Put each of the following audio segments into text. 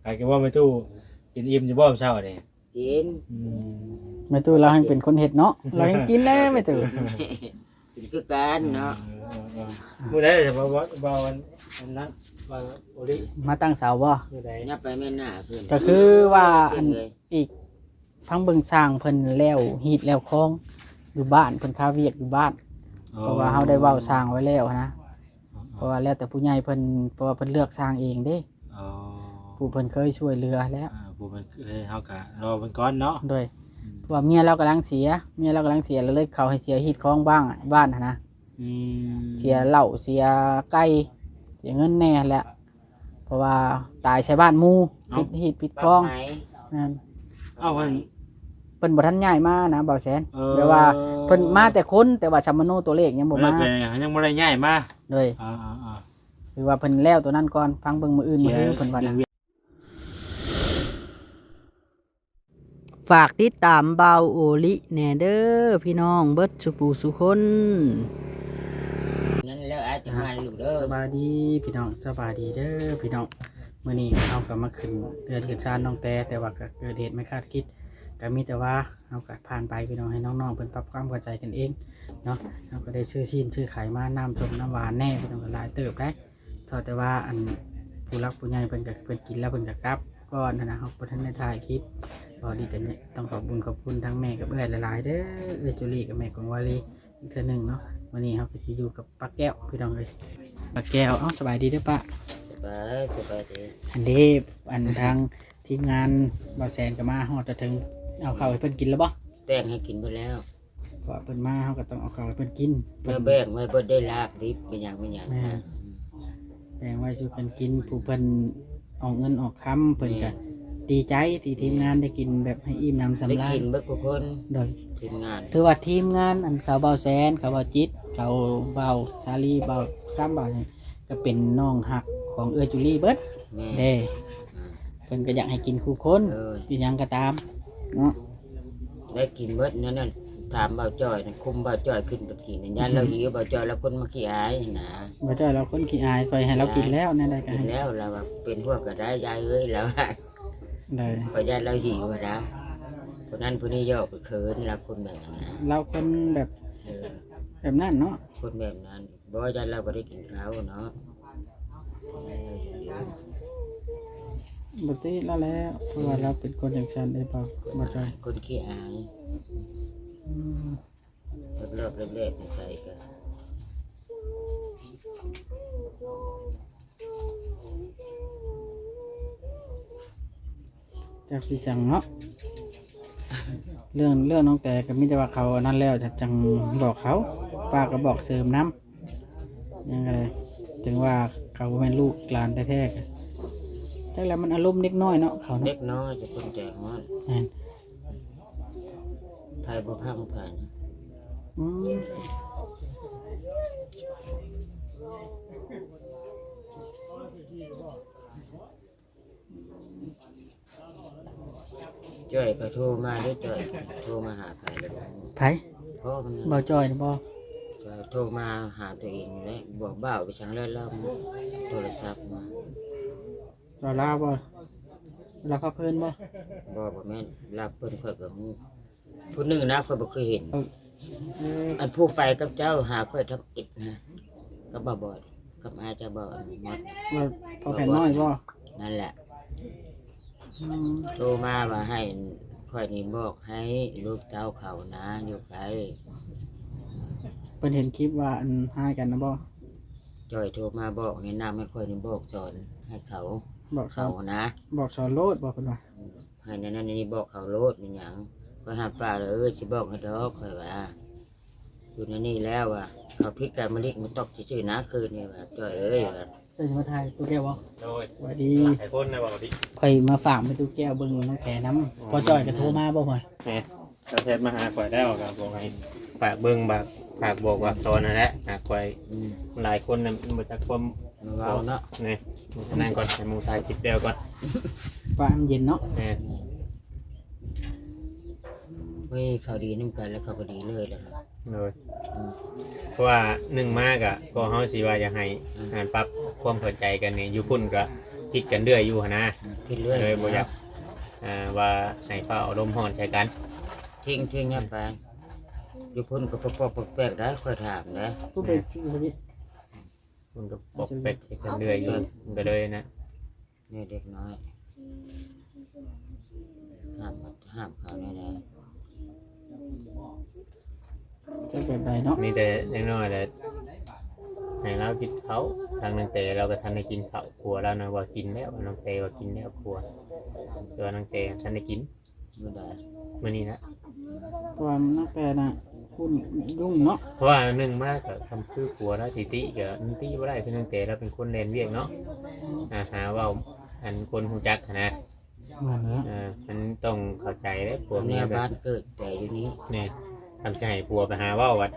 ใครก็ว่าไม่ตู้กินอิ่มจะบ่เช้านี่ กิน แม่ตู้เราให้เป็นคนเฮ็ดเนาะเราให้กินแน่แม่ตู้ กินคือกันเนาะ มื้อใดจะบ่วันนั้นว่าโอริ มาตั้งเสาบ่ มื้อใด ยับไปแม่นหน้าเพิ่น ก็คือว่าอัน เลย อีกพังเบิ่งสร้างเพิ่นแล้วฮีดแล้วคองอยู่บ้านเพิ่นค้าเวียกอยู่บ้าน เพราะว่าเฮาได้เว้าสร้างไว้แล้วนะเพราะว่าแล้วแต่ผู้ใหญ่เพิ่นเพราะว่าเพิ่นเลือกสร้างเองเด้ อ๋อ ผู้เพิ่นเคยช่วยเหลือแล้ว ผู้มันเฮาก็รอเพิ่นก่อนเนาะ โดยเพราะว่าเมียเรากำลังเสียแล้วเลยเขาให้เสียฮีดคองบ้างอะบ้านหั้นนะ อืม เสียเหล้าเสียไก่เสียเงินแน่แหละเพราะว่าตายใช้บ้านหมู่ปิดฮีดปิดคลอง ไหม นั่น เอ้าเพิ่น เพิ่นบ่ทันย้ายมานะเบาแสน เออ แปลว่าเพิ่นมาแต่คนแต่ว่าชัมมโนตัวเลขยังบ่มา แต่ยังบ่ได้ย้ายมา โดย อ่า คือว่าเพิ่นแล้วตัวนั้นก่อนฟังเบิ่งมื้ออื่น ๆ มื้อเพิ่นว่านะ เวียน ฝากติดตามเบาโอลิแหน่เด้อพี่น้องเบิดสุปูสุคน งั้นแล้วอาจจะมาลูกเด้อ สบายดีพี่น้องสบายดีเด้อพี่น้องมื้อนี้เฮาก็มาขึ้นเรือนขึ้นศาลน้องแต่ว่าก็เกิดเหตุไม่คาดคิดก็มีแต่ว่าเฮาก็ผ่านไปพี่น้องให้น้องๆเพิ่นปรับความเข้าใจกันเองเนาะเฮาก็ได้ชื่อซีนชื่อไขมาน้ำส้มน้ำหวานแน่พี่น้องก็หลายเติบได้เท่าแต่ว่าอันผู้รักผู้ใหญ่เพิ่นก็เพิ่นกินแล้วเพิ่นก็กลับก่อนนะเฮาบ่ทันได้ถ่ายคลิปก็ดีแต่เนี่ยต้องขอบคุณทั้งแม่กับเอื้อยหลายๆเด้อเอื้อยจุลีกับแม่ของวาลีอีกเทื่อหนึงเนาะวันนี้เฮาก็สิอยู่กับป้าแก้วพี่น้องเอ้ยป้าแก้วสบายดีเด้อป้า สบายดี อันนี้อันทางทีมงานบ่าวแสนก็มาฮอดจะถึงเอาข้าวให้เพิ่นกินแล้วบ่ แต่งให้กินไปแล้ว เพราะเพิ่นมาเฮาก็ต้องเอาข้าวให้เพิ่นกิน เมื่อแบ่งไว้เพิ่นได้ลาบดิบเป็นอย่างนะ แบ่งไว้สู่เพิ่นกินผู้เพิ่นออกเงินออกคำเพิ่นก็ดีใจที่ทีมงานได้กินแบบให้อิ่มน้ำ ได้ สำราญ กินเบิดทุกคน โดย ทีมงาน ถือว่าทีมงานอันเขาเบาแสนเขาเบาจิตเขาเบาชาลีเบาข้ามเบาเนี่ยก็เป็นน้องหักของเอื้อจุลีเบิด แม่ เด้เพิ่นก็อยากให้กินคู่คน เออ อีหยังก็ตามเนาะ ได้กินเบิดนั่นน่ะถามเบาจ้อยนะคุมเบาจ้อยขึ้นตะกี้นั่นยันเราหิวเบาจ้อยแล้วคนมาขี้อายนะ บ่ได้เราคนขี้อายคอยให้เรากินแล้วนั่นได้ก็ กิน ให้ แล้วเราว่าเป็นพวกก็ได้ยายเอ้ยแล้ว ได้ พอยันเราหิวนะคนนั้นคนนี้ย่อไปเขินเราคนแบบนั้นนะ เราคนแบบ เออ แบบนั้นเนาะ คนแบบนั้นบอกว่ายันเราไม่ได้กินข้าวเนาะ ปกติแล้วเพราะว่าเราเป็นคนอย่างฉันได้เปล่าบ่ใจ คนขี้อาย อืม เลิกเล็กๆใส่กัน จากพี่สั่งเนาะเรื่องน้องแต่ก็มีแต่ว่าเขาอันนั้นแล้วจะจังบอกเขาป้าก็บอกเสริมน้ำยังไงถึงว่าเขาเป็นลูกหลานแท้ๆกันจักแล้วมันอารมณ์เล็กน้อยเนาะเขา เล็ เนาะ กน้อยจะคนแจกมัน นั่น ไทยบุพังผ่าน อืม จ้อยก็โทรมาด้วยจ้อยโทรมาหาใครเลย ไผ พ่อมัน บ่จอยนี่บ่ โทรมาหาตัวเองเลยบอกบ่าวไปสั่งแล้วแล้วโทรศัพท์มา เราลาบ่เราพาเพิ่นบ่ บอกแม่นรับเพิ่นค่อยกับหูผู้หนึ่งนะค่อยบ่เคยเห็น เออ อันผู้ไปกับเจ้าหาค่อยทำอิดนะก็บ่บ่อยกับอาจจะบ่อนหมด ว่าพอแผ่นน้อยบ่ นั่นแหละ อืม โทรมาว่าให้ค่อยนี่บอกให้ลูกเจ้าเขานะอยู่ไกล เพิ่นเห็นคลิปว่าอันหายกันนะบ่ จอยโทรมาบอกแนะนำให้ค่อยนี่บอกสอนให้เขา บอกสอ เขา น นะ บอกสอนโลดบอกเพิ่นว่า ให้นั่นนั่นนี่บอกเขาโลดเป็นหยังก็หาปลาเลยสิบอกให้ดอกค่อยว่าอยู่ในนี่แล้วว่าเขาพิการมะลิกมันตอกชื่อๆนะคืนนี่ว่าจอยเอ้ยว่า เพิ่นมาถ่ายตู้แก้วบ่ โดย สวัสดี ไอ้คนนะบอกดิ ข่อยมาฝากไปตู้แก้วเบิ่งน้องแกน้ำพอจอยก็โทรมาบ่พ่อย แหมถ้าเทศมาหาข่อยได้ออกกับบอกให้ฝากเบิ่งฝากบอกว่าตอนนั่นแหละหากข่อย อืม หลายคนน่ะมันบ่จักความ มันเว้าเนาะ นี่นั่งก่อนให้หมูตายคิดเดียวก่อน ว่ามันเย็นเนาะ แหม เฮ้ยเขาดีน้ำกันแล้วเขาก็ดีเลยแล้วครับ เลย อืม เพราะว่าหนึ่งมากอ่ะก็เฮาสิว่าอยากให้งานปรับความเข้าใจกันนี่อยู่พุ่นก็ ผิดกันเรื่อยอยู่หั่นนะ คิดเรื่อย เลยบ่อยากว่าให้ฟ้าอารมณ์ร้อนใส่กัน ทิ้งเนี่ยไปอยู่พุ่นก็ปอกแปลกได้ค่อยถามนะ ผู้ไปอยู่นี่ มันก็ปกเป็ดใส่กันเรื่อยอยู่มันก็เลยนะ นี่เด็กน้อยห้ามเขาแน่ จะเป็นไรเนาะ มีแต่น้อยๆแต่ให้เรากินเขาทางนางเตเราก็ทันได้กินข้าวครัวแล้วนะว่ากินแล้วน้องเตว่ากินแล้วครัวตัวนางเตทันได้กิน ๆไม่ได้ มื้อนี้นะ ตัวนักแปลน่ะคุณยุ่งเนาะ เพราะว่าหนึ่งมากกับคำคือครัวแล้วสิติก็นิติบ่ได้คือนางเตเราเป็นคนเล่นเวียกเนาะหาเว่าอันคนฮู้จักหั้นนะ นั่นแหละ มันต้องเข้าใจได้ผัว แน เมียว แบ บ้า บ นเกิดแต่อยู่นี้ นี่ทำใจให้ผัวไปหาเว่าวัด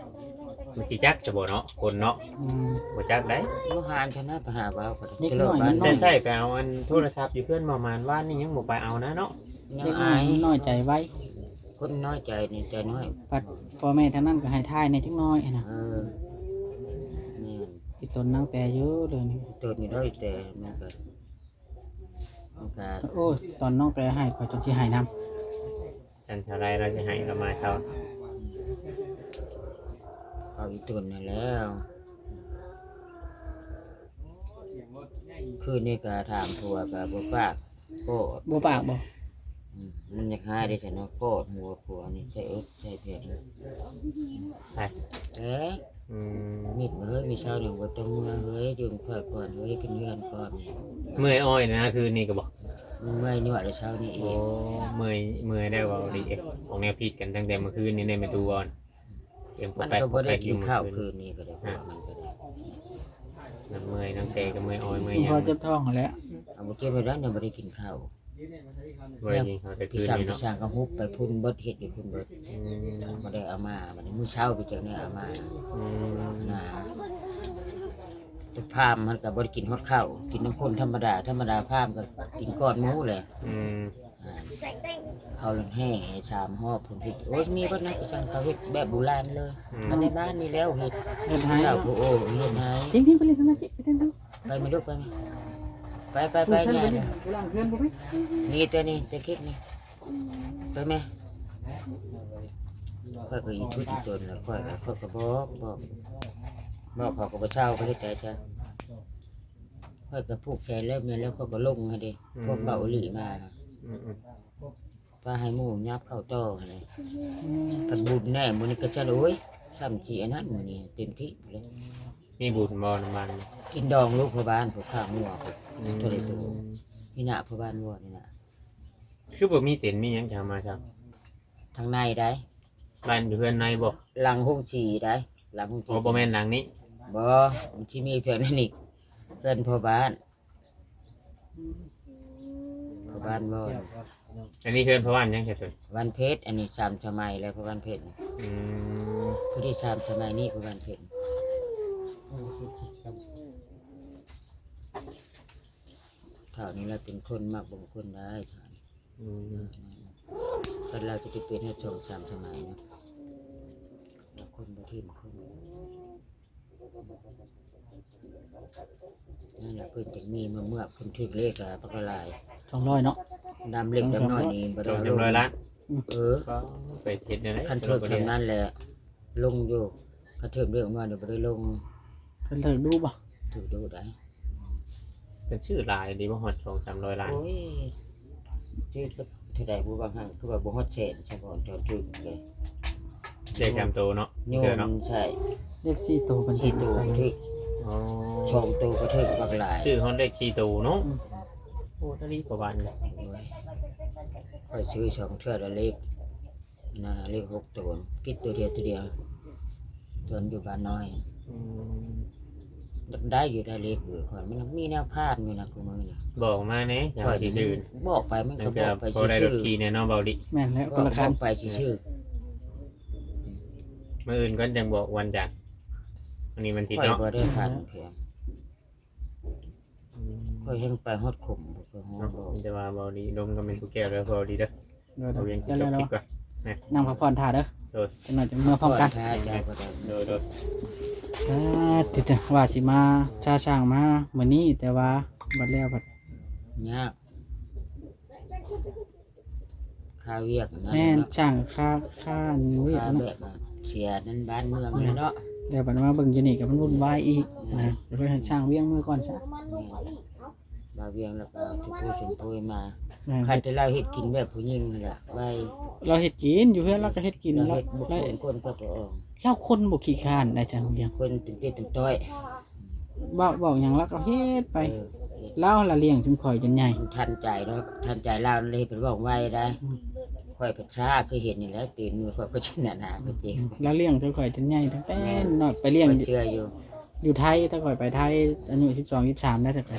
มันสิจักจะบ่เนาะคนเนาะ อืม บ่จักได้ ลูกหานชนะไปหาบ้าวก็ เด็ก จะ น้ เลิ อก ย บ้าน น้ แต่ อย ใช่ไปเอาอันโทรศัพท์อยู่เพื่อนประมาณว่านี่ยังบ่ไปเอานะเนาะ ยั เด็ ง กน้อ อาย ย น้อยใจไว้ คนน้อยใจนี่ใจน้อย ปัดพ่อแม่ทางนั้นก็ให้ทายในจักหน้อยนะ นี่ อีตนนักแต่เยอะเลยนี่ ตัวนี้ได้แต่มันก็ โอ้ยตอนน้องแปลให้ขอยจนสิให้นำ จันทร์ไรเราจะให้เรามาเท่า เอาอีตัวนี่แล้วคืนนี้ก็ถามผัวกับบ่ปากโกรธ บ่ปากบ่ มันอยากหายได้แต่เนาะโกรธหัวผัวนี่ใช่ใช่เพียง ไป เอ๊ะ อืม มิดเฮ้ยมีเช้าหนึ่งบ่ต้องเมื่อเฮ้ยยืนค่อยก่อนเฮ้ยขึ้นเรือนก่อน เมื่อยอ้อยนะคืนนี้ก็บอก เมื่อยนี่ว่าเช้านี้เอ โอ้ ง เมื่อยได้ว่าดีเอ๊ะของแนวผิดกันตั้งแต่เมื่อคืนนี้ในประตูก่อนเตรียม มัน แป๊ก ก็บ่ได้ แป๊กอ กิ ยู่ น เมื่อ ข้าว คืน คืนนี้ก็ได้พวกมันก็ได้ น้ำเมื่อยน้ำเตก็เมื่อยอ้อยเมื่อย พ ยั อง เจ็บท้องนั่นแหล้ว เอาบ่เจ็บไปแล้วเนี่ยบ่ได้กินข้าว บ่ได้ยินเขาแต่คื พี่ น สาม นี้ พี่ เนาะ สามก็ฮุบไปพุ่นเบิดเฮ็ดอยู่พุ่นเบิด อืม บ่ได้เอามาบัดนี้มื้อเช้าไปเจอเนี่ยเอามา อืม นะพามมันก็บ่ได้กินฮอดข้าวกินน้ำข้นธรรมดาพามก็กินก้อนหมูเลย อืม เขาลงแห้งให้ชามหอบผมเฮ็ดโอ้ยมีก็นะพี่จังเขาเฮ็ดแบบโบราณเลยอันในบ้านมีแล้วเฮ็ด เฮ็ดให้ ข้าว เนาะ โอ้โอ้เฮ็ดให้ ทิ้งๆไปเลยสมาธิไปเต้นดู ไปไม่ลูกไปไหมไป ไป เนี่ย นี่กูล้างเพื่อนบ่ไหม นี่ตัวนี้จะคิดนี่ไปไหมค่อยก็อีกชุดอีกตัวนึงค่อยก็บอกเขาก็บ่เช่าไปเฮ็ดแต่จ้ะค่อยก็ผูกแขนแล้วเมียแล้วเขาก็ลงให้ดิพวกเบาหลีมา อืม ป้าให้หมูยับเข้าต่อเลยพันบุญแน่มื้อนี้ก็จะโอ้ยซ้ำที่อันนั้นมื้อนี้เต็มที่เลย มีบุญบ่น้ำมัน กินดองลูกพ่อบ้านพวกข้าวหัวพวก อืม ตัวเล็กตัวนี่น่ะพ่อบ้านวัวนี่น่ะ คือบ่มีเต็นท์มีหยังจะมาครับ ทางในได้ บ้านอยู่เพื่อนในบ่ หลังห้องฉี่ได้หลังห้อง โอ้ ฉี่ บ่แม่นหลังนี้ บ่มันสิมีเพื่อนนั่นอีกเพื่อนพ่อบ้านพ่อบ้านบ่ อันนี้เพื่อนเพราะว่ายังแค่ตัว วันเพชรอันนี้สามสมัยแล้วพ่อบ้านเพชรนี่ อืม ผู้ที่สามสมัยนี้พ่อบ้านเพชรเท่านี้เราเป็นคนมักบ่งคนได้ฉัน อืม คนเราจะเป็นให้ชมสามสมัยนะแล้วคนบ่ทิ่มคนนั่นแหละเพิ่นจะมีเมื่อคนถึกเลขอะปากลาย 200เนาะ ดำเล็กดำน้อยนี่บ่ โด ได้ น ลง 100ล้าน เออ ก็ไปเฮ็ดได้ไหน คันถึกทำนั้นแหละลงอยู่คันถึกเรื่องมาเดี๋ยวบ่ได้ลง เพิ่นเลิกดูบ่ ถึกดูได้ เป็นชื่อลายดีบ่ฮอด200-300ล้าน โอ้ยชื่อก็เท่าใดผู้บางครั้งคือว่าบ่ฮอดแสนเฉพาะตอนถึกเลย เด็กจำโตเนาะ โย เกิด ม เนาะ ใช่ เลข4ตัวเพิ่น ที่ตัวถึก อ๋อ ชมตัวก็ถึกปากลาย ชื่อฮอนเด็กชีตูเนาะโอ้ตะลีประมาณนี้ ค่อยซื้อสองเทื่อละเล็กนะเลข6ตัวคิดตัวเดียวตอนอยู่บ้านน้อย อืม ได้อยู่ได้เลขอยู่ก่อนมันมีแนวพลาดอยู่นะคุณมือนี่ บอกมาแหน่อย่า ค่อ ให้ ย ชื่อ บอกไปมัน นั่ ก็ น บ ก็ อกไป พอได้ร ชื่ ถ อ ขี่แน่เนอนเบาดิ แม่นแล้ว ๆ คนละคัน บอกไปชื่อ มื้ออื่นก็ยังบอกวันจันทร์อันนี้มันติด ค่อย เนาะ บ่ได้ผ่านเพียงค่อยยังไปฮอดขมก็ฮอดบอก จะว่าเบาดีดมก็เป็นทุกแก้วแล้วพอดีเด้อ เดี๋ยว เอาเวียง เดี๋ สิ ยว จบ เดี๋ยว คลิปก่อน นั่งพักผ่อนท่าเด้อ โดย จังหน่อยจะเมื่อพร้อมกัน ถ้าจะบ่ได้ โดย ติดว่าสิมาชาช่างมามื้อนี้แต่ว่าบัดแล้วบัด ยากค่าเวียกนั่น แม่น เนาะ ช่างค่าเวีย ค่าก แบ เนาะ บว่าเสียนั่นบ้านเมืองเลยเนาะ เดี๋ยวบัดมาเบิ่งอยู่นี่ก็มันวุ่นวายอีกนะเดี๋ยวไปให้ช่างเวียงมือก่อนซะ มาเวียงแล้วก็ทุกผู้ชมพูมา แม่น ใครจะเล่าเฮ็ดกินแบบผู้หญิงนั่นแหละไว้ เราเฮ็ดกินอยู่เพื่อนเราก็เฮ็ดกิน เรา เรา เฮ็ดบุก เรา คนก็ตัวออก เราคนบ่ขี้คร้านได้จังเวียง คนเป็นเตี้ยเป็นต้อย บอกหยังเราก็เฮ็ดไป เออเฮ็ด เราละเลี้ยงจนข่อยจนใหญ่ ทันใจเนาะทันใจเราเลยเป็นบอกไว้ได้ค่อยประชาคือเห็นนี่แหละตีนมือค่อยก็ชนะหนาไปจริง เราเลี้ยงจนข่อยจนใหญ่ตั้งแต่น้อยไปเลี้ยง เชื่ออยู่ อยู่ไทยถ้าข่อยไปไทยอายุ12 13ได้แต่ไป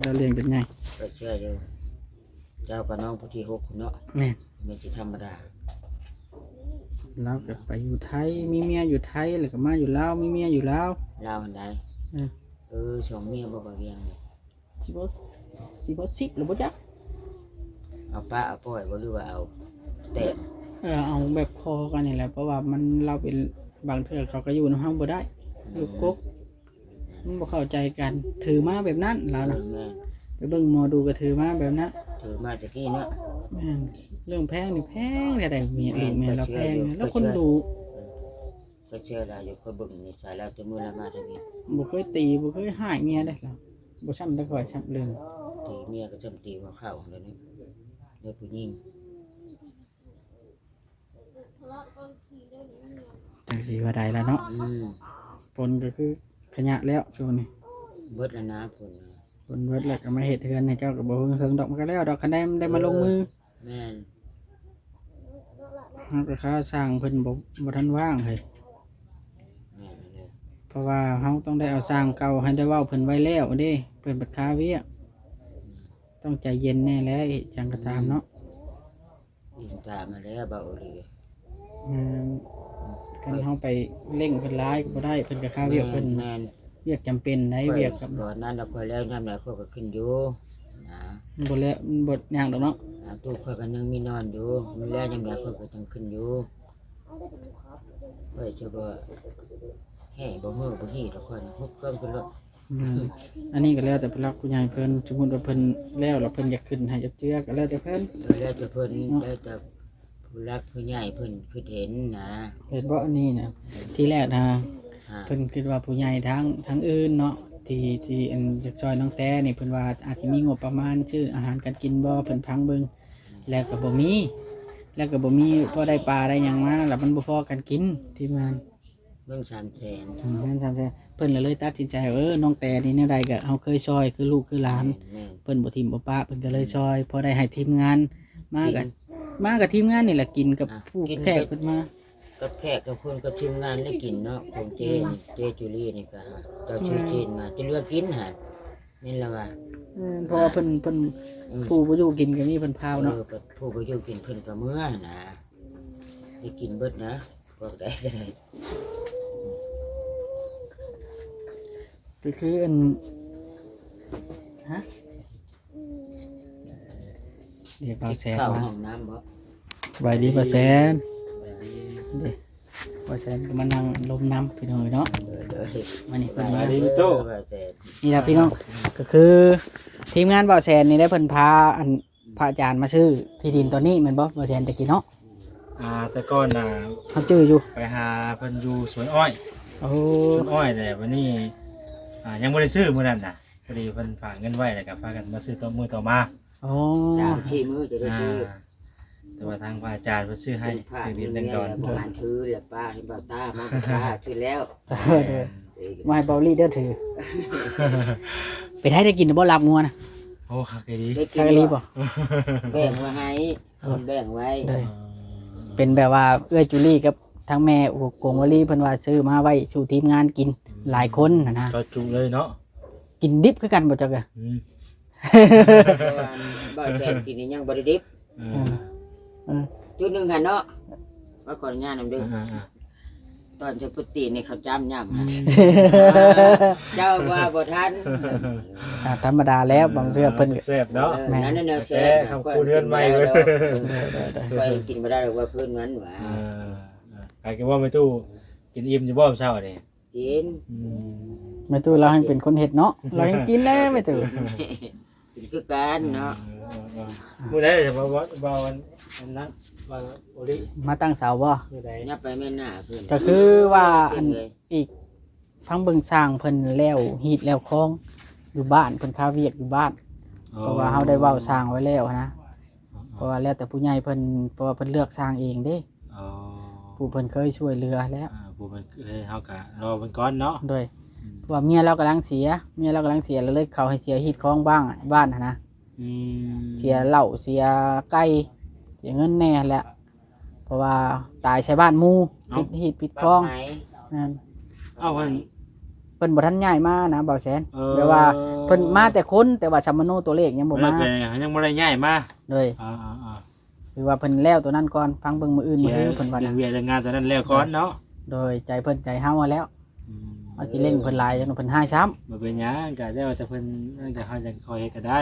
เราเลี้ยงจนใหญ่ ก็เชื่ออยู่เจ้ากับน้องผู้ที่6เนาะ แม่น ไม่ใช่ธรรมดา เราก็ไปอยู่ไทยมีเมียอยู่ไทยแล้วก็มาอยู่ลาวมีเมียอยู่ลาว เราหันใด อืม สองเมียบ่เวียงเลย สิบ่สิบหรือบ่จัก เอาป้าเอาป่อยบ่หรือว่าเอาแต่ เอาแบบคอกันนี่แหละเพราะว่ามันเราเป็นบางเทื่อเขาก็อยู่ในห้องบ่ได้อยู่กกมันบ่เข้าใจกันถือมาแบบนั้นแล้วนะ แม่ ไปเบิ่งหมอดูก็ถือมาแบบนั้น ถือมาตะกี้เนาะ แม่นเรื่องแพงนี่แพงแต่ได้เมียลูกเมียเราแพง แม่น แล้วคนดู ก็เชื่อได้อยู่ก็เบิ่งนี่ใส่แล้วจะมือละมาทางนี้ บ่เคยตีบ่เคยหายเมียได้หรอกบ่ช้ำตะก่อยช้ำเรื่อง ตีเมียก็จำตีว่าเข้าแล้วนี่เด็กผู้หญิง จังสิว่าใดแล้วเนาะ ปนก็คือขยะแล้วช่วงนี้ เบิดแล้วนะพุ่น ปนเบิดแล้วก็มาเฮ็ดเฮือนให้เจ้าก็บ่เฮิงดอกมันก็แล้วดอกคันได้มาลงมือ แม่น เฮาก็ค่าสร้างเพิ่นบ่ทันว่างเฮ้ย แม่นเลย เพราะว่าเฮาต้องได้เอาสร้างเก่าให้ได้เว้าเพิ่นไว้แล้วเด้เพิ่นบัดคาเวียกต้องใจเย็นแน่แล้วอีจังก็ตามเนาะ อินตามมาแล้วเบาเลย คันเฮาไปเร่งเพิ่นร้ายก็บ่ได้เพิ่นก็คาเวียกเพิ่น แม่น เวียกจำเป็นได้เวียกกับ ก่อนนั้นเราค่อยแล้วยามไหนค่อยก็ขึ้นอยู่นะ บ่แล้วบ่ย่างดอกเนาะ ตู้ค่อยก็ยังมีนอนอยู่มีแล้วยามไหนค่อยก็ต้องขึ้นอยู่ค่อยจะบ่แห่บ่มือบ่หีดแล้วค่อยฮุบเครื่องขึ้นรถ อันนี้ก็แล้วแต่ผู้รักผู้ใหญ่เพิ่นสมมุติว่าเพิ่นแล้วเพิ่นอยากขึ้นให้จับเจือก็แล้วแต่เพิ่น แล้วจะเพิ่นแล้วจะผู้รักผู้ใหญ่เพิ่นคือเห็นนะ เห็นบ่อันนี้นะที่แรกนะ ฮะ เพิ่นคิดว่าผู้ใหญ่ทั้งอื่นเนาะที่อันจะซอยน้องแต้นี่เพิ่นว่าอาจจะมีงบประมาณชื่ออาหารการกินบ่เพิ่นพังเบิ่งแล้วก็บ่มีพอได้ปลาได้หยังมาแล้วมันบ่พอกันกินที่มัน เบิ่ง300,000 นั่นทำแต่เพิ่นเลยตัดสินใจน้องแต่นี่แนวใดก็เฮาเคยซอยคือลูกคือหลาน แม่น เพิ่นบ่ทิมบ่ปะเพิ่นก็เลยซอยพอได้ให้ทีมงานมากับทีมงานนี่แหละกินกับผู้แขกเพิ่นมา กับแขกกับคนกับทีมงานได้กินเนาะของเจนี่เจจูลี่นี่ก็เจ้าชื่อเจนมาจะเลือกกินหานี่ละว่า เพราะว่าเพิ่นผู้บ่อยู่กินก็มีเพิ่นพาวเนาะ ก็ผู้บ่อยู่กินเพิ่นก็เมื่อนะสิกินเบิดนะพวกใดก็ได้ ก็คืออันฮะเรียกบ่าวแสน เข้า มา ห้องน้ำบ่ สบายดีบ่าวแสนเด้บ่าวแสนก็มานั่งลมน้ำพี่น้องเนาะ เลย มานี่เพิ่น มา มา ดีโตว่าแต่ นี่ล่ะพี่น้องก็คือทีมงานบ่าวแสนนี่ได้เพิ่นพาอันพระอาจารย์มาซื้อที่ดินตัวนี้แม่นบ่บ่าวแสนตะกี้เนาะ แต่ก่อนน่ะ เฮาชื่ออยู่ ไปหาเพิ่นอยู่สวนอ้อย โอ้ สวนอ้อยแต่วันนี้ยังบ่ได้ซื้อมื้อนั้นน่ะพอดีเพิ่นฝากเงินไว้แล้วก็พากันมาซื้อต่อมื้อต่อมา โอ้ 3-4มื้อจะได้ซื้อ แต่ว่าทางพระอาจารย์เพิ่นซื้อให้ ผ่า คือ เงิ ดิน น ดังดอน ประมาณถือแล้วป้าให้ป้าตามาป้าซื้อแล้ว มาให้เบาลี่เด้อถือไปให้ได้กินบ่รับงัวนะ โอ้คักดี ได้กิ คาน กะลีบ่ แบ่งไว้ให้คนแบ่งไว้ ได้เป็นแบบว่าเอื้อจุลี่กับทั้งแม่โอ้โกงวลีเพิ่นว่าซื้อมาไว้สู่ทีมงานกินหลายคนนะ ก็จุเลยเนาะ กินดิบคือกันบ่จักอะ อืม เพราะว่าบ่แซ่บกินนี่ยังบ่ได้ดิบ จุดหนึ่งค่ะเนาะว่าก่อนงานนำเด้อตอนจะพุทธีในเขาจำย่ำฮะเจ้าว่าบ่ทัน ธรรมดาแล้วบางเรื่องเพิ่นก็ แซ่บเนาะ นั่นน่ะแซ่ คำพูดเรื่องใหม่เว้ย ไปกินบ่ได้หรอกว่าเพิ่นมันว่า ใครคิดว่าไม่ตู้กินอิ่มจะบ่เช้านี่ กิน แม่ตู้เราให้เป็นคนเฮ็ดเนาะเรายังกินได้แม่ตู้ ก กินคือกันเนาะ มื้อใดจะบ่วันนั้นว่าโอริ มาตั้งเสาบ่ มื้อใด ยับไปแม่นหน้าเพิ่น ก็คือว่าอัน เลย อีกพังเบิ่งสร้างเพิ่นแล้วฮีดแล้วคลองอยู่บ้านเพิ่นค้าเวียกอยู่บ้าน เพราะว่าเฮาได้เว้าสร้างไว้แล้วนะเพราะว่าแล้วแต่ผู้ใหญ่เพิ่นเพราะว่าเพิ่นเลือกสร้างเองเด้ อ๋อ ผู้เพิ่นเคยช่วยเหลือแล้ว ผู้มันเฮาก็รอเพิ่นก่อนเนาะ โดยเพราะว่าเมียเรากำลังเสียแล้วเลยเขาให้เสียฮีดคลองบ้างบ้านหั้นนะ อืม เสียเหล้าเสียไก่เสียเงินแน่แหละเพราะว่าตายใช้บ้านหมู่ปิดฮีดปิดคลอง ไหม นั่น เอ้าเพิ่น เพิ่นบ่ทันย้ายมานะบ่าวแสน เออ แปลว่าเพิ่นมาแต่คนแต่ว่าสัมมโนตัวเลขยังบ่ แล้ มาว ไปยังบ่ได้ย้ายมา เลย อ่า คือว่าเพิ่นแล้วตัวนั้นก่อนฟังเบิ่งมื้ออื่น ๆ มื้ออื่นเพิ่นว่า เรื่อง นะ เวียเรื่องงานตอนนั้นแล้วก่อนเนาะ โดยใจเพิ่นใจเฮาอะแล้ว อืม เอาสิเล่งเพิ่นหลายจังเพิ่นให้ซ้ำ บ่เป็นหยังก็ได้ว่าแต่เพิ่นนั่นก็เฮาจะคอยเฮ็ดก็ได้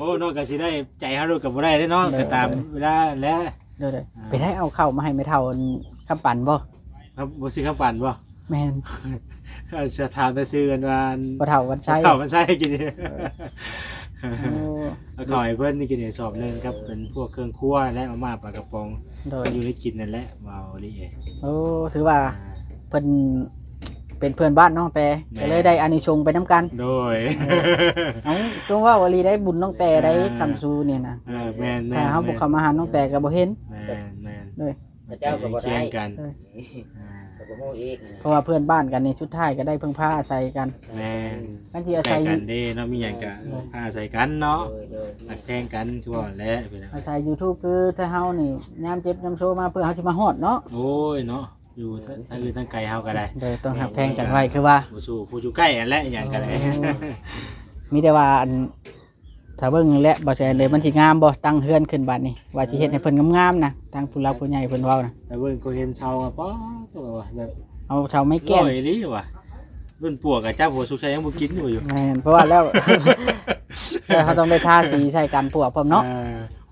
โอ้เนาะก็สิได้ใจเฮาดูก็บ่ได้เด้เนาะก็ตามเวลาแล้ว เด้อไปได้เอาเข้าวมาให้แม่เฒ่าคำปั่นบ่ ครับบ่สิคำปั่นบ่ แม่น จะถามแต่ชื่อกันว่า บ่เฒ่าวันชัย ข้าวมันใส่กินนี่ โอ้ เอาข้าวให้เพิ่นนี่กินนี่สอบหนึงครับเป็นพวกเครื่องครัวและมาม่าปลากระป๋อง โดย อยู่ในกินนั่นแหละเว้าดิเอง โอ้ถือว่าเพิ่นเป็นเพื่อนบ้านน้องแต่ก็เลยได้อานิสงส์ไปนํกัน โดย เอ้าตัวว่าวลีได้บุญน้องแต่ได้คำซูเนี่ยนะ แม่นๆ ถ้าเฮาบ่เข้ามาหาน้องแต่ก็บ่เห็น แม่น เลย พระเจ้าก็บ่ เคี ได้ ยงกัน เลย อ่า ก็บ่ฮู้อีก เพราะว่าเพื่อนบ้านกันนี่สุดท้ายก็ได้พึ่งพาอาศัยกัน แม่น กันที่อา ใส่ ศัย กันเด้เนาะมีหยังก็พาใส่กันเนาะ โดย ตักแข่งกันคือว่าแหละพี่น้อง อาศัย YouTube คือถ้าเฮานี่ยามเจ็บยามโซมาเพื่อเฮาสิมาฮอดเนาะ โอ้ยเนาะอยู่ทั้งอื่นทั้งไกลเฮาก็ได้ โดยต้องหักแพงกันไว้คือว่า ผู้สู้ผู้อยู่ใกล้อันแหละหยังก็ได้ มีแต่ว่าอันถ้าเบิ่งและบ่แซ่นเลยมันสิงามบ่ตั้งเฮือนขึ้นบัดนี้ว่าสิเฮ็ดให้เพิ่นงามๆนะทางผู้หลักผู้ใหญ่เพิ่นเว้านะ แต่เบิ่งก็เห็นเชาอะป๊อตัวว่าแบบ เอาเสาไม้แก้น ร้อยนี่ว่ะรุ่นปวกกับเจ้าหัวสุกชัยยังบ่กินอยู่ แม่นเพราะว่าแล้ว แล้วเขาต้องได้ทาสีใส่กันพวกพร้อมเนาะ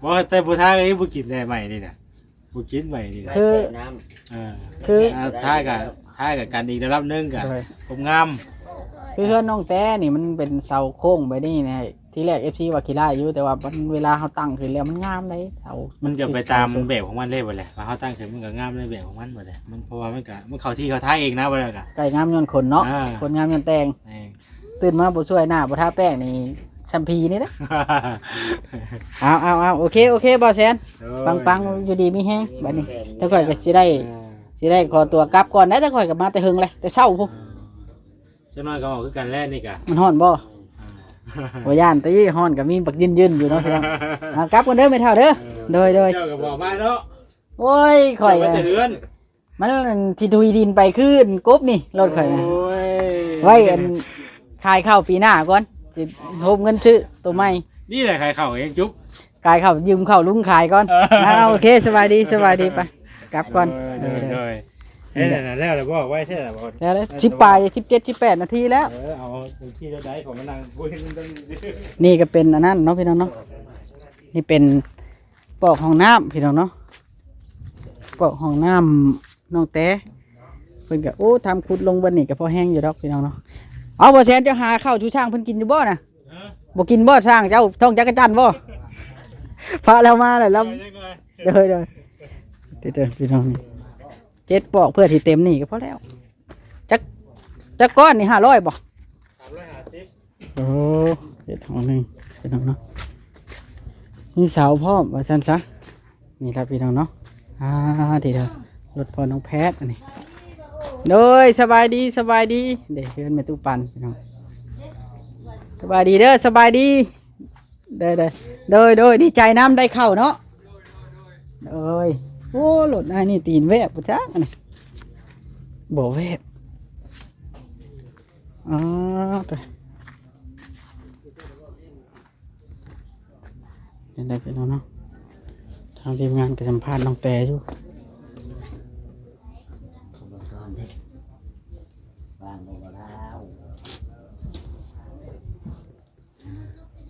บ่แต่บ่ทาก็ยังบ่กินได้ใหม่นี่น่ะบ่กินใหม่นี่น่ะ คือ น้ คือ ทากับกันอีกระดับหนึงก็ โดย ผมงาม คือเฮือนน้องแต่นี่มันเป็นเสาโค้งไปนี่นะที่แรก FC ว่าขี้ร้ายอยู่แต่ว่ามันเวลาเขาตั้งขึ้นแล้วมันงามเลยเสา มันก็ไปตามแบบของมันเลยบ่แหละว่าเฮาตั้งขึ้นมันก็งามในแบบของมันบ่แหละมันเพราะว่ามันเข้าที่เข้าทางเองนะบ่แล้วก็ ไก่งามย้อนขนเนาะ อ่า คนงามย้อนแต่ง เอง ตื่นมาบ่ช่วยหน้าบ่ทาแป้งนี่ชัมพีนี่นะเอาโอเคบ่แซนปังอยู่ดีมีแฮงบัดนี้ถ้าข่อยก็สิได้ขอตัวกลับก่อนนะถ้าข่อยก็มาแต่หึงเลยแต่เช้าพุ จังน้อยก็ออกคือกันแล้วนี่ก็ มันฮ้อนบ่บ่ย่านติฮ้อนก็มีบักยืนอยู่เนาะพี่น้องกลับกันเด้อไม่เท่าเด้อโดย เจ้าก็บอกมาเนาะ โอ้ยข่อย เจ้าก็จะเฮือน มันที่ทุยดินไปขึ้นกบนี่รถข่อยนะ โอ้ย ไว้อันขายข้าวปีหน้าก่อนสิโฮมเงินซื้อตัวใหม่ นี่แหละใครเข้าเองจุ๊บ ขายข้าวยืมข้าวลุงขายก่อนโอเคสบายดีไปกลับก่อน โดยเฮ้ยนั่นแล้วเลยบอกไว้เท่าไหร่บอก แล้ว10 ปลาย17 18 นาทีแล้ว เอาที่เราได้ของมันนั่งคุยกันต้อง นี่ก็เป็นอันนั้นเนาะพี่น้องเนาะนี่เป็นปอกห้องน้ำพี่น้องเนาะปอกห้องน้ำน้องแต่เพิ่นก็โอ้ทำขุดลงบนนี่ก็พอแห้งอยู่ดอกพี่น้องเนาะเอาบ่แซนเจ้าหาข้าวชูช่างเพิ่นกินอยู่บ่น่ะบ่กินบ่ช่างเจ้าท้องจักรจันทร์บ่พาแล้วมาแล้วเด้อเด้อพี่น้องนี่7ปอกเพื่อที่เต็มนี่ก็พอแล้วจักก้อนนี่500บ่ 350 โอ้เจ็ดห้องหนึ่งพี่น้องเนาะมีเสาพร้อมว่าซั่นซะนี่ครับพี่น้องเนาะดีเด้อรถพอน้องแพทย์อันนี้โดยสบายดีเด็กเพื่อนแม่ตู้ปันพี่น้องสบายดีเด้อสบายดีโดยดีใจน้ำได้เข้าเนาะโดยโอ้รถอันนี้ตีนแวบปุ๊จ้าอันนี้บ่แวบไปเดี๋ยวได้ไปแล้วเนาะทางทีมงานไปสัมภาษณ์น้องแต่อยู่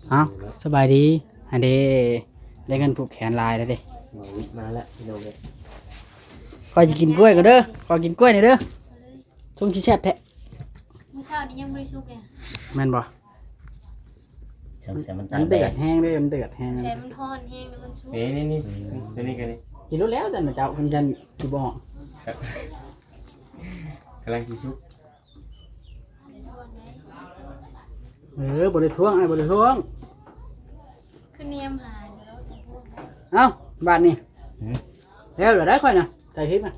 เอาสบายดีอันเดได้เงินผูกแขนลายแล้วเด้ มาแล้วพี่น้องเลย คอยจะกินกล้วยกันเด้อคอยกินกล้วยหน่อยเด้อทุ่งชี้แซ่บแท้ มื้อเช้านี้ยังบ่ได้สุกเลย แม่นบ่ ช่างเสียมัน มั ตาน แด เดือ ด ดแห้งเด้มันเดือดแห้ง ใจมันฮ้อนแห้งแล้วมันชุบ นี่ตัวนี้กันนี่ กินรู้แล้วจันเจ้าคุณจันสิบ่ กำลังสิชุบ บ่ได้ทวงไอ้บ่ได้ทวง คือเนียมหาเดี๋ยวเราจะพูด เอ้าบาดนี้แล้วเหลือได้ค่อยน่ะใส่คลิปน่ะ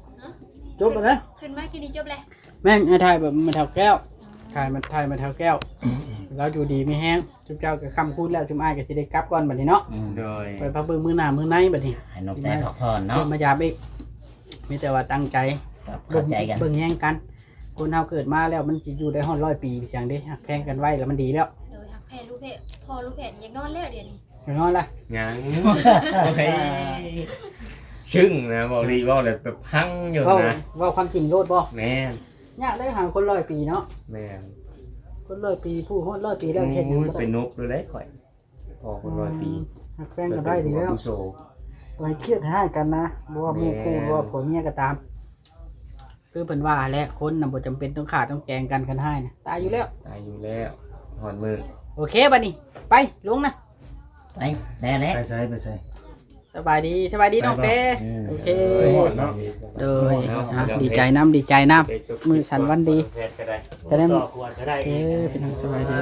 จบแล้วนะ ขึ้นมากินนี่จบเลย แม่งไอ้ถ่ายแบบมาเท่าแก้วถ่ายมันถ่ายมาเท่าแก้วเราอยู่ดีมีแห้งจุ๊บเจ้าก็คำพูดแล้วจุ๊บอ้ายก็สิได้กลับก่อนบัดนี้เนาะ โดย ไปพักเบิ่งมื้อหน้ามื้อในบัดนี้ ให้นกแต่พักผ่อนเนาะ เพิ่นมายามอีกมีแต่ว่าตั้งใจ ครับเข้าใจกัน เบิ่งแย่งกันคนเฮาเกิดมาแล้วมันสิอยู่ได้ฮอด100 ปีเสียงเด้ฮักแพงกันไว้แล้วมันดีแล้ว เดี๋ยวหักแผ่ลูกแผ่พอลูกแผ่อยากนอนแล้วเดี๋ยวนี้ อย่างน้อยล่ะ ยังโอ้ยชึ่งนะบอกดีบอกเลยแบบพังอยู่ เว้า นะ เว้าความจริงโลดบ่ แม่น ยากได้หาคน100 ปีเนาะ แม่น คน100 ปีผู้ฮอด100 ปีแล้วเฮ็ดหยัง โอ้ย บ่ เป็น ได้ นกเลยได้ข่อยพอคนร้อยปี ฮักแพงกันได้ดีแล้ว ผู้โซ บ่ให้เครียดให้กันนะบ่ว่าหมู่คู่บ่ว่าผัวเมียก็ตามคือเพิ่นว่าแหละคนน่ะบ่จำเป็นต้องฆ่าต้องแกล้งกันให้นะตายอยู่แล้ว ตายอยู่แล้วหอนมือ โอเคบัดนี้ไปลงนะ ไปแล้วแหละ ไปใส่ไปใส่ สบายดีน้องเต้โอเคโดยดีใจน้ำมือฉันวันดี ก็ได้ จะได้ ต่อควรก็ได้ เออเป็นทางสบายดี